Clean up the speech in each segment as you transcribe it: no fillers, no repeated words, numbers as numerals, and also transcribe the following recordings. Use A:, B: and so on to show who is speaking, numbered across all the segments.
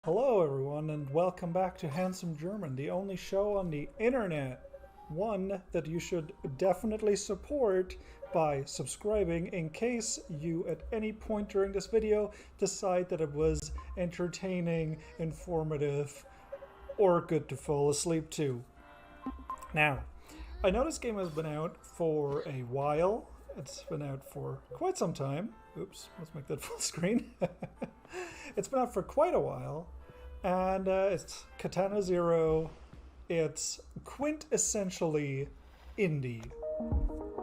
A: Hello, everyone, and welcome back to Handsome German, the only show on the internet. One that you should definitely support by subscribing in case you, at any point during this video, decide that it was entertaining, informative, or good to fall asleep to. Now, I know this game has been out for a while. It's been out for quite some time. Oops, let's make that full screen. It's been out for quite a while. And it's Katana ZERO. It's quintessentially indie.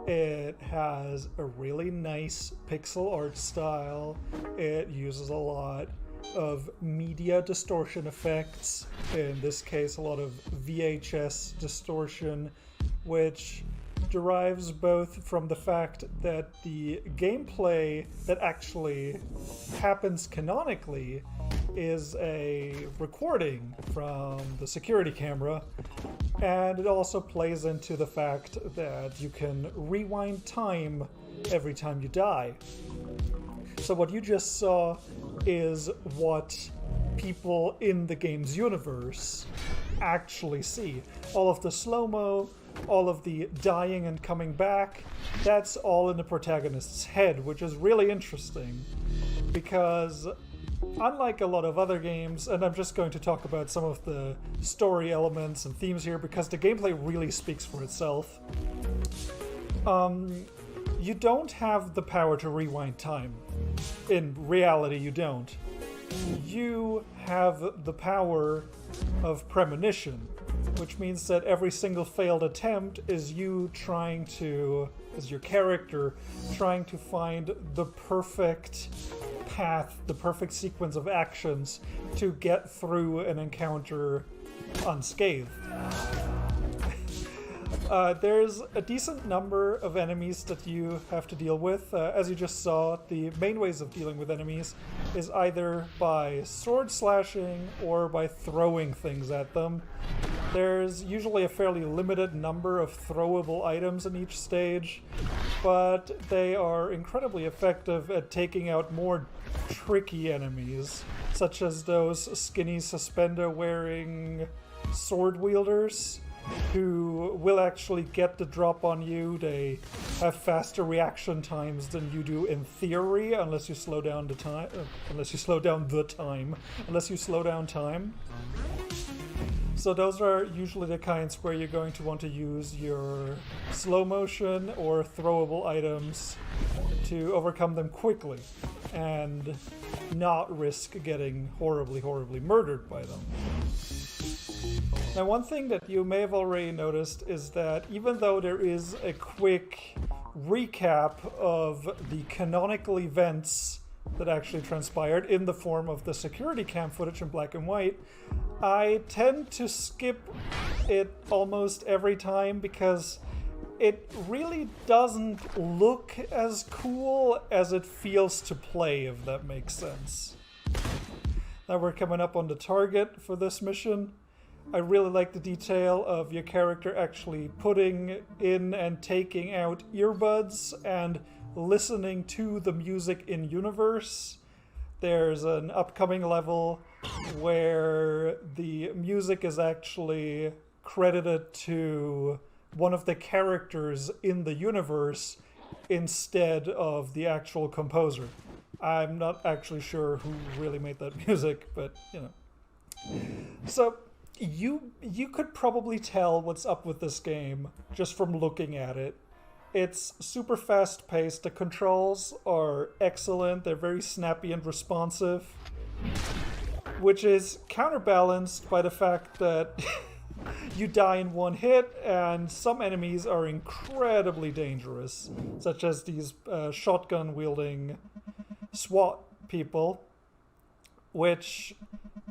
A: It has a really nice pixel art style. It uses a lot of media distortion effects. In this case, a lot of VHS distortion, which derives both from the fact that the gameplay that actually happens canonically is a recording from the security camera, and it also plays into the fact that you can rewind time every time you die. So what you just saw is what people in the game's universe actually see. All of the slow-mo, all of the dying and coming back, that's all in the protagonist's head, which is really interesting because unlike a lot of other games, and I'm just going to talk about some of the story elements and themes here because the gameplay really speaks for itself. You don't have the power to rewind time. In reality, you don't. You have the power of premonition, which means that every single failed attempt is you trying to, as your character, trying to find the perfect path, the perfect sequence of actions to get through an encounter unscathed. There's a decent number of enemies that you have to deal with. As you just saw, the main ways of dealing with enemies is either by sword slashing or by throwing things at them. There's usually a fairly limited number of throwable items in each stage, but they are incredibly effective at taking out more tricky enemies, such as those skinny suspender-wearing sword wielders who will actually get the drop on you. They have faster reaction times than you do in theory, unless you slow down time. So those are usually the kinds where you're going to want to use your slow motion or throwable items to overcome them quickly and not risk getting horribly, horribly murdered by them. Now, one thing that you may have already noticed is that even though there is a quick recap of the canonical events that actually transpired in the form of the security cam footage in black and white, I tend to skip it almost every time because it really doesn't look as cool as it feels to play, if that makes sense. Now we're coming up on the target for this mission. I really like the detail of your character actually putting in and taking out earbuds and listening to the music in universe. There's an upcoming level where the music is actually credited to one of the characters in the universe instead of the actual composer. I'm not actually sure who really made that music, but you know. So you could probably tell what's up with this game just from looking at it. It's super fast-paced. The controls are excellent. They're very snappy and responsive, which is counterbalanced by the fact that you die in one hit, and some enemies are incredibly dangerous, such as these shotgun-wielding SWAT people, which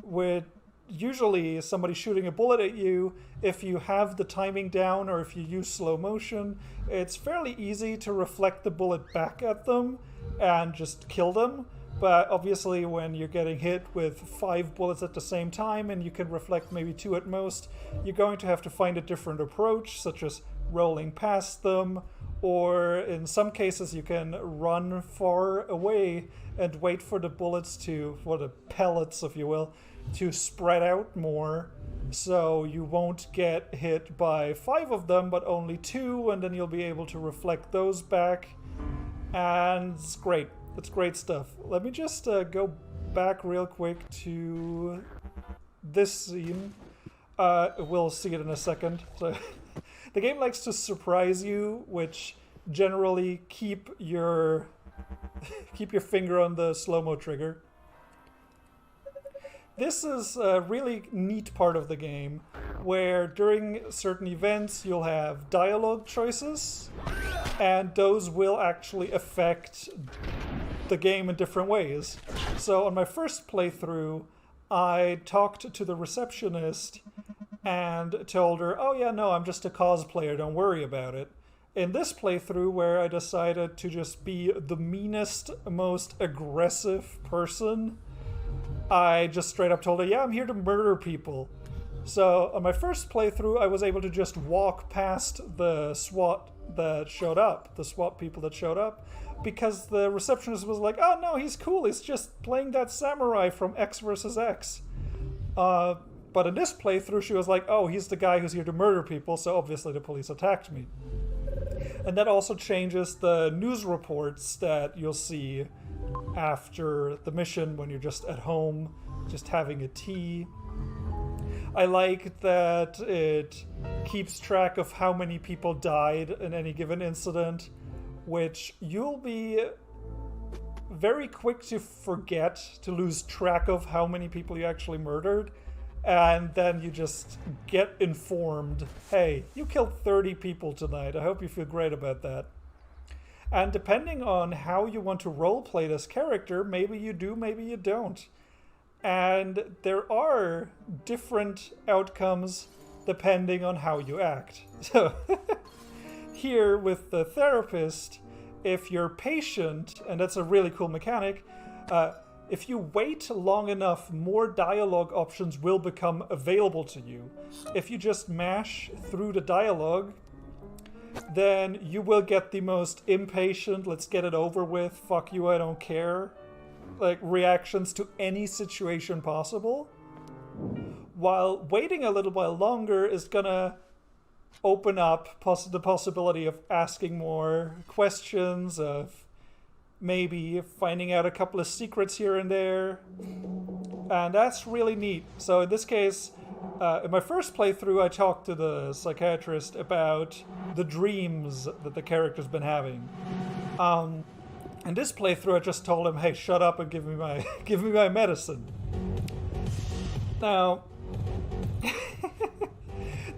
A: would usually somebody shooting a bullet at you, if you have the timing down or if you use slow motion, it's fairly easy to reflect the bullet back at them and just kill them. But obviously when you're getting hit with 5 bullets at the same time and you can reflect maybe 2 at most, you're going to have to find a different approach, such as rolling past them or in some cases you can run far away and wait for the bullets for the pellets, if you will, to spread out more, so you won't get hit by 5 of them, but only 2, and then you'll be able to reflect those back. And it's great. It's great stuff. Let me just go back real quick to this scene. We'll see it in a second. So the game likes to surprise you, which generally keep your finger on the slow-mo trigger. This is a really neat part of the game where during certain events you'll have dialogue choices, and those will actually affect the game in different ways. So on my first playthrough, I talked to the receptionist and told her, oh yeah, no, I'm just a cosplayer, don't worry about it. In this playthrough, where I decided to just be the meanest, most aggressive person, I just straight up told her, yeah, I'm here to murder people. So on my first playthrough, I was able to just walk past the SWAT that showed up, the SWAT people that showed up, because the receptionist was like, oh no, he's cool, he's just playing that samurai from X versus X. But in this playthrough, she was like, oh, he's the guy who's here to murder people, so obviously the police attacked me. And that also changes the news reports that you'll see after the mission when you're just at home, just having a tea. I like that it keeps track of how many people died in any given incident, which you'll be very quick to forget, to lose track of how many people you actually murdered. And then you just get informed, hey, you killed 30 people tonight. I hope you feel great about that. And depending on how you want to roleplay this character, maybe you do, maybe you don't. And there are different outcomes depending on how you act. So here with the therapist, if you're patient, and that's a really cool mechanic, if you wait long enough, more dialogue options will become available to you. If you just mash through the dialogue, then you will get the most impatient, let's get it over with, fuck you, I don't care, like reactions to any situation possible. While waiting a little while longer is gonna open up the possibility of asking more questions, of maybe finding out a couple of secrets here and there, and that's really neat. So in this case, in my first playthrough, I talked to the psychiatrist about the dreams that the character's been having. In this playthrough, I just told him, hey, shut up and give me my medicine. Now,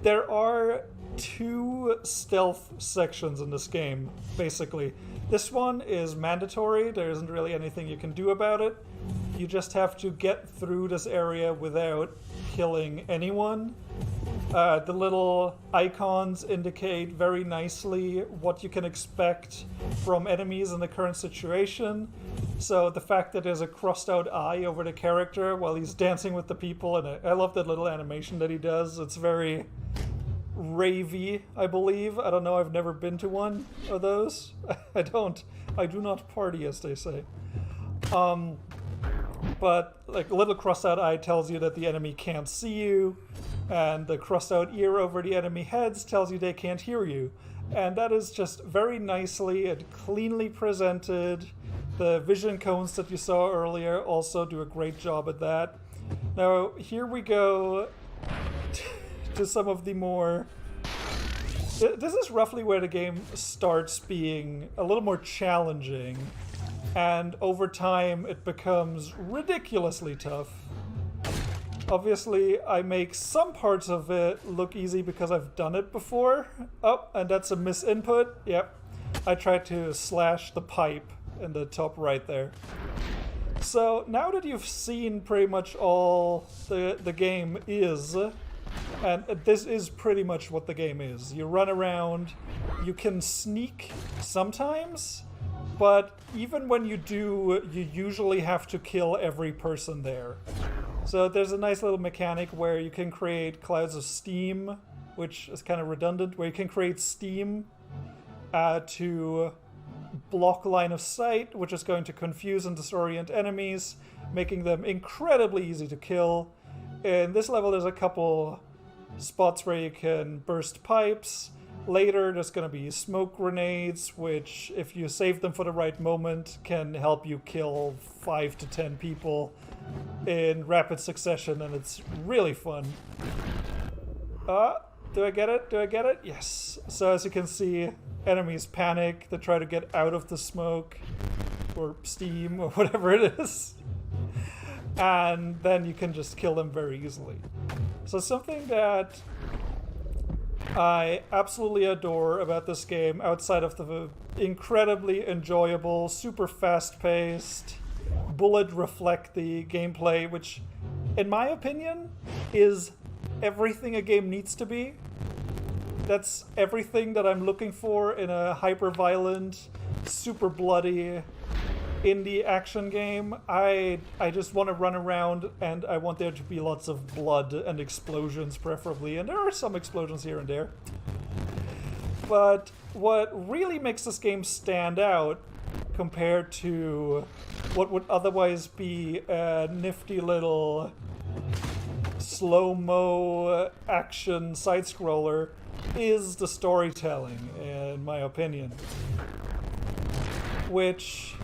A: there are 2 stealth sections in this game, basically. This one is mandatory. There isn't really anything you can do about it. You just have to get through this area without killing anyone. The little icons indicate very nicely what you can expect from enemies in the current situation. So the fact that there's a crossed out eye over the character while he's dancing with the people, and I love that little animation that he does. It's very ravey, I believe. I don't know, I've never been to one of those. I do not party, as they say. But like a little crossed out eye tells you that the enemy can't see you, and the crossed out ear over the enemy heads tells you they can't hear you. And that is just very nicely and cleanly presented. The vision cones that you saw earlier also do a great job at that. Now, here we go to some of the more... This is roughly where the game starts being a little more challenging, and over time it becomes ridiculously tough. Obviously, I make some parts of it look easy because I've done it before. Oh, and that's a misinput. Yep. I tried to slash the pipe in the top right there. So now that you've seen pretty much all the game is, and this is pretty much what the game is. You run around, you can sneak sometimes, but even when you do, you usually have to kill every person there. So there's a nice little mechanic where you can create clouds of steam, which is kind of redundant, where you can create steam to block line of sight, which is going to confuse and disorient enemies, making them incredibly easy to kill. In this level, there's a couple spots where you can burst pipes. Later, there's going to be smoke grenades, which, if you save them for the right moment, can help you kill 5 to 10 people in rapid succession, and it's really fun. Do I get it? Do I get it? Yes. So as you can see, enemies panic. They try to get out of the smoke or steam or whatever it is. And then you can just kill them very easily. So something that I absolutely adore about this game, outside of the incredibly enjoyable, super fast-paced, bullet-reflecty gameplay, which, in my opinion, is everything a game needs to be. That's everything that I'm looking for in a hyper-violent, super bloody indie action game. I just want to run around and I want there to be lots of blood and explosions preferably, and there are some explosions here and there. But what really makes this game stand out compared to what would otherwise be a nifty little slow-mo action side-scroller is the storytelling, in my opinion, which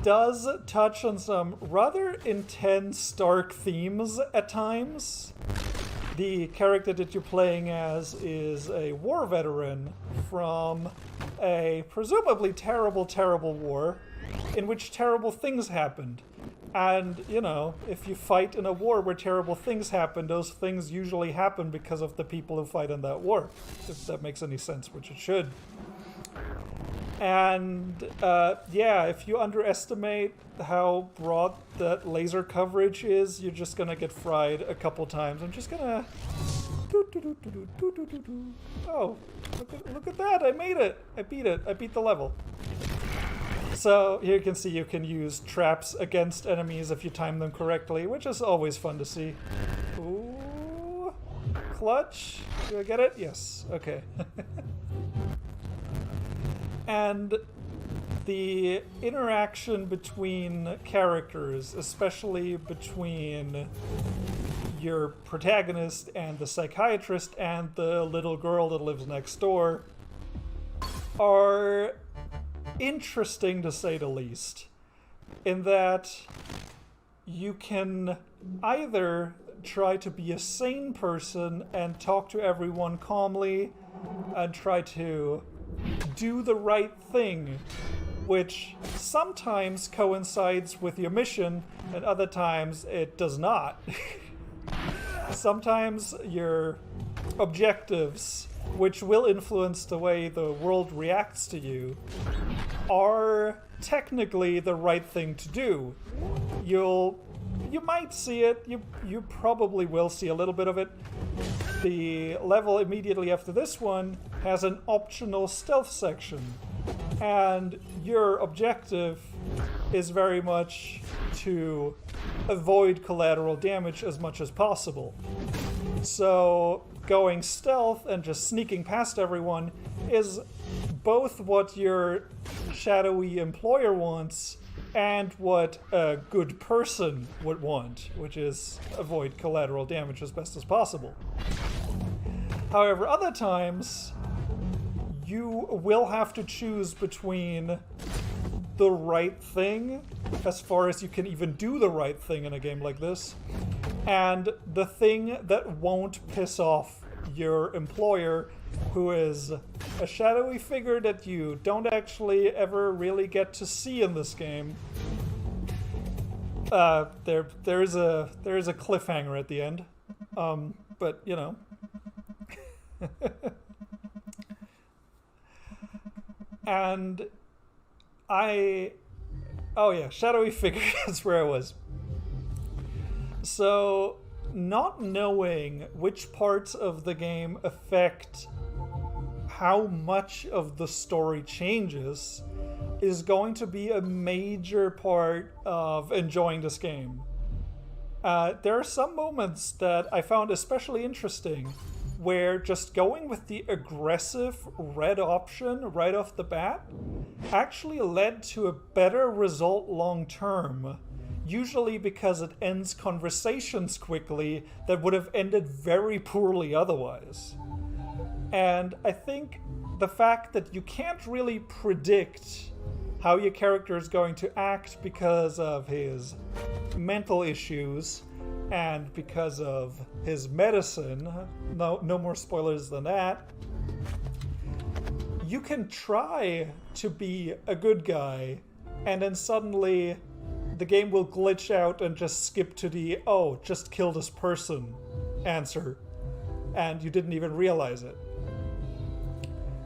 A: does touch on some rather intense, dark themes at times. The character that you're playing as is a war veteran from a presumably terrible, terrible war in which terrible things happened. And, you know, if you fight in a war where terrible things happen, those things usually happen because of the people who fight in that war, if that makes any sense, which it should. And, yeah, if you underestimate how broad that laser coverage is, you're just gonna get fried a couple times. I'm just gonna... Oh, look at that, I made it! I beat the level. So here you can see you can use traps against enemies if you time them correctly, which is always fun to see. Ooh, clutch. Do I get it? Yes. Okay. And the interaction between characters, especially between your protagonist and the psychiatrist and the little girl that lives next door, are interesting to say the least, in that you can either try to be a sane person and talk to everyone calmly and try to do the right thing, which sometimes coincides with your mission and other times it does not. Sometimes your objectives, which will influence the way the world reacts to you, are technically the right thing to do. You might see it, you probably will see a little bit of it. The level immediately after this one has an optional stealth section, and your objective is very much to avoid collateral damage as much as possible. So going stealth and just sneaking past everyone is both what your shadowy employer wants and what a good person would want, which is avoid collateral damage as best as possible. However, other times you will have to choose between the right thing, as far as you can even do the right thing in a game like this, and the thing that won't piss off your employer, who is a shadowy figure that you don't actually ever really get to see in this game. There is a cliffhanger at the end, but you know. And oh yeah, shadowy figure is where I was. So, not knowing which parts of the game affect how much of the story changes is going to be a major part of enjoying this game. There are some moments that I found especially interesting where just going with the aggressive red option right off the bat actually led to a better result long term, usually because it ends conversations quickly that would have ended very poorly otherwise. And I think the fact that you can't really predict how your character is going to act because of his mental issues and because of his medicine, no more spoilers than that, you can try to be a good guy and then suddenly the game will glitch out and just skip to the, oh, just kill this person answer, and you didn't even realize it.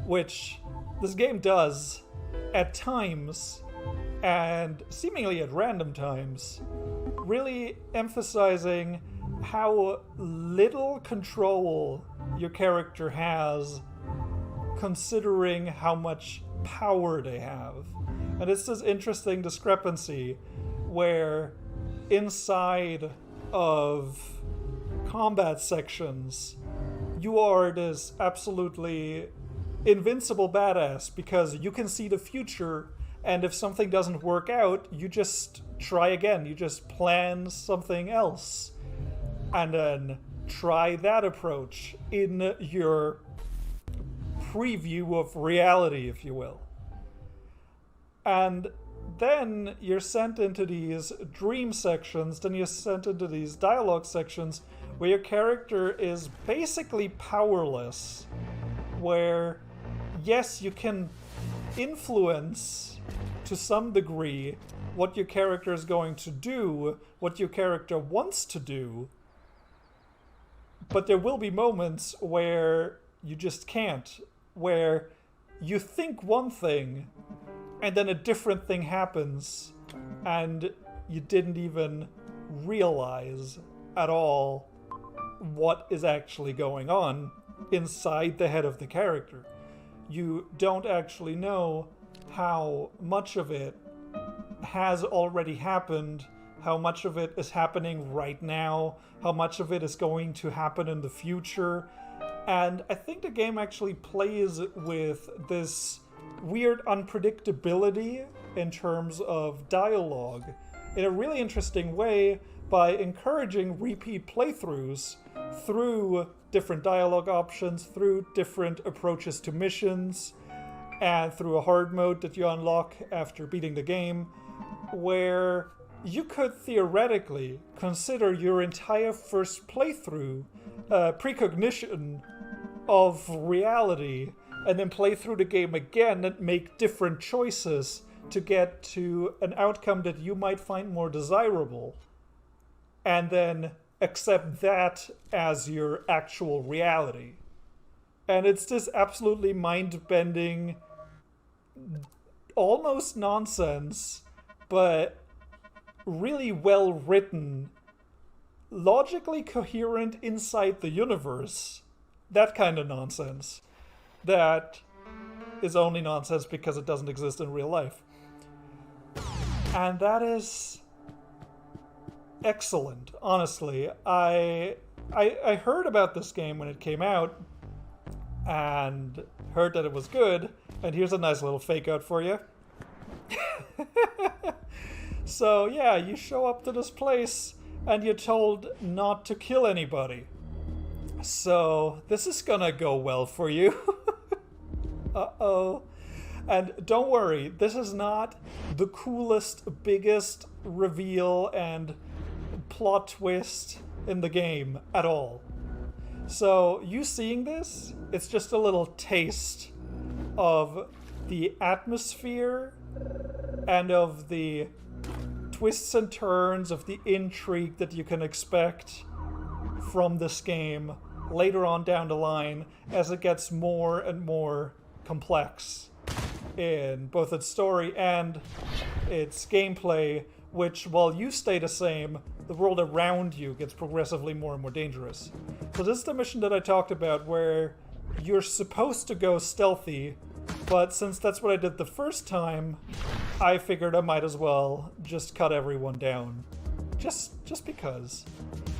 A: Which this game does at times, and seemingly at random times, really emphasizing how little control your character has considering how much power they have. And it's this interesting discrepancy where inside of combat sections, you are this absolutely invincible badass because you can see the future, and if something doesn't work out, you just try again. You just plan something else and then try that approach in your preview of reality, if you will. And then you're sent into these dream sections, then you're sent into these dialogue sections where your character is basically powerless, where yes, you can influence to some degree what your character is going to do, what your character wants to do, but there will be moments where you just can't, where you think one thing and then a different thing happens and you didn't even realize at all what is actually going on inside the head of the character. You don't actually know how much of it has already happened, how much of it is happening right now, how much of it is going to happen in the future. And I think the game actually plays with this weird unpredictability in terms of dialogue in a really interesting way by encouraging repeat playthroughs through different dialogue options, through different approaches to missions, and through a hard mode that you unlock after beating the game, where you could theoretically consider your entire first playthrough precognition of reality, and then play through the game again and make different choices to get to an outcome that you might find more desirable, and then accept that as your actual reality. And it's this absolutely mind-bending, almost nonsense, but really well-written, logically coherent inside the universe. That kind of nonsense. That is only nonsense because it doesn't exist in real life. And that is excellent, honestly. I heard about this game when it came out and heard that it was good, and here's a nice little fake out for you. So yeah, you show up to this place and you're told not to kill anybody. So this is gonna go well for you. Uh-oh. And don't worry, this is not the coolest, biggest reveal and plot twist in the game at all. So you seeing this, it's just a little taste of the atmosphere and of the twists and turns of the intrigue that you can expect from this game later on down the line as it gets more and more complex in both its story and its gameplay, which, while you stay the same, the world around you gets progressively more and more dangerous. So this is the mission that I talked about where you're supposed to go stealthy, but since that's what I did the first time, I figured I might as well just cut everyone down. Just because.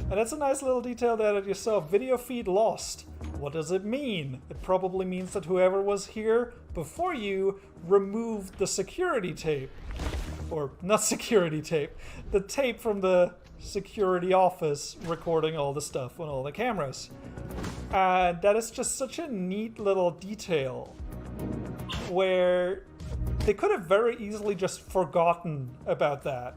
A: And it's a nice little detail that you saw. Video feed lost. What does it mean? It probably means that whoever was here before you removed the security tape. Or, not security tape. The tape from the security office recording all the stuff on all the cameras. And that is just such a neat little detail. Where they could have very easily just forgotten about that.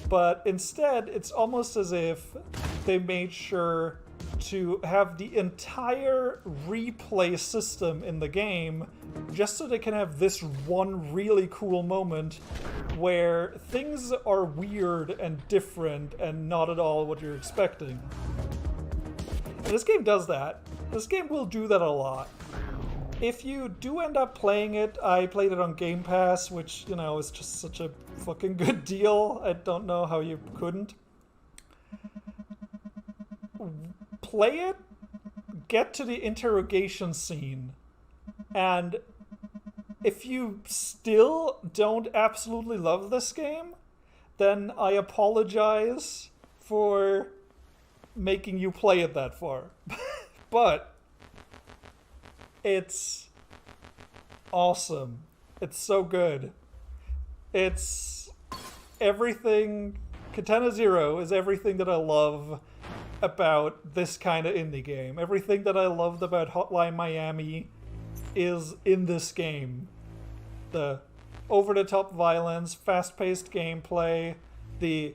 A: But instead, it's almost as if they made sure to have the entire replay system in the game just so they can have this one really cool moment where things are weird and different and not at all what you're expecting. And this game does that. This game will do that a lot. If you do end up playing it, I played it on Game Pass, which, you know, is just such a fucking good deal. I don't know how you couldn't. Play it, get to the interrogation scene, and if you still don't absolutely love this game, then I apologize for making you play it that far. But it's awesome. It's so good. It's everything. Katana ZERO is everything that I love about this kind of indie game. Everything that I loved about Hotline Miami is in this game. The over-the-top violence, fast-paced gameplay, the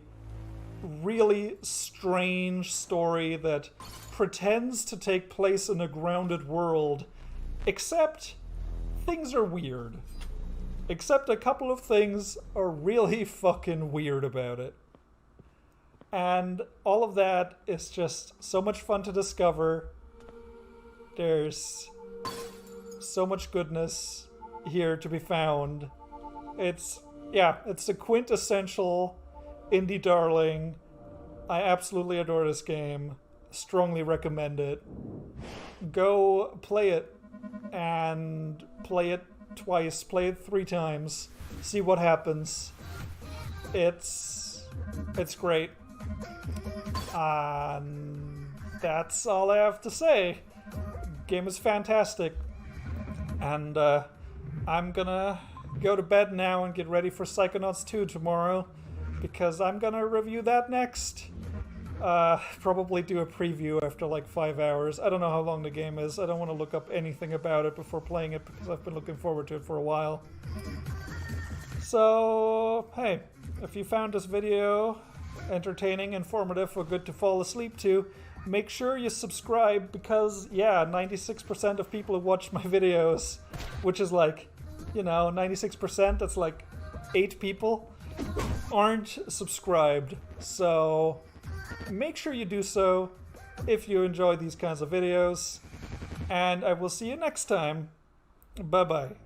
A: really strange story that pretends to take place in a grounded world, except things are weird. Except a couple of things are really fucking weird about it. And all of that is just so much fun to discover. There's so much goodness here to be found. It's a quintessential indie darling. I absolutely adore this game. Strongly recommend it. Go play it, and play it twice, play it 3 times, see what happens. It's great. That's all I have to say. Game is fantastic. And I'm gonna go to bed now and get ready for Psychonauts 2 tomorrow, because I'm gonna review that next. Probably do a preview after like 5 hours. I don't know how long the game is. I don't want to look up anything about it before playing it, because I've been looking forward to it for a while. So, hey, if you found this video entertaining, informative, or good to fall asleep to, make sure you subscribe, because, yeah, 96% of people who watch my videos, which is like, you know, 96%, that's like 8 people, aren't subscribed. So make sure you do so if you enjoy these kinds of videos, and I will see you next time. Bye-bye.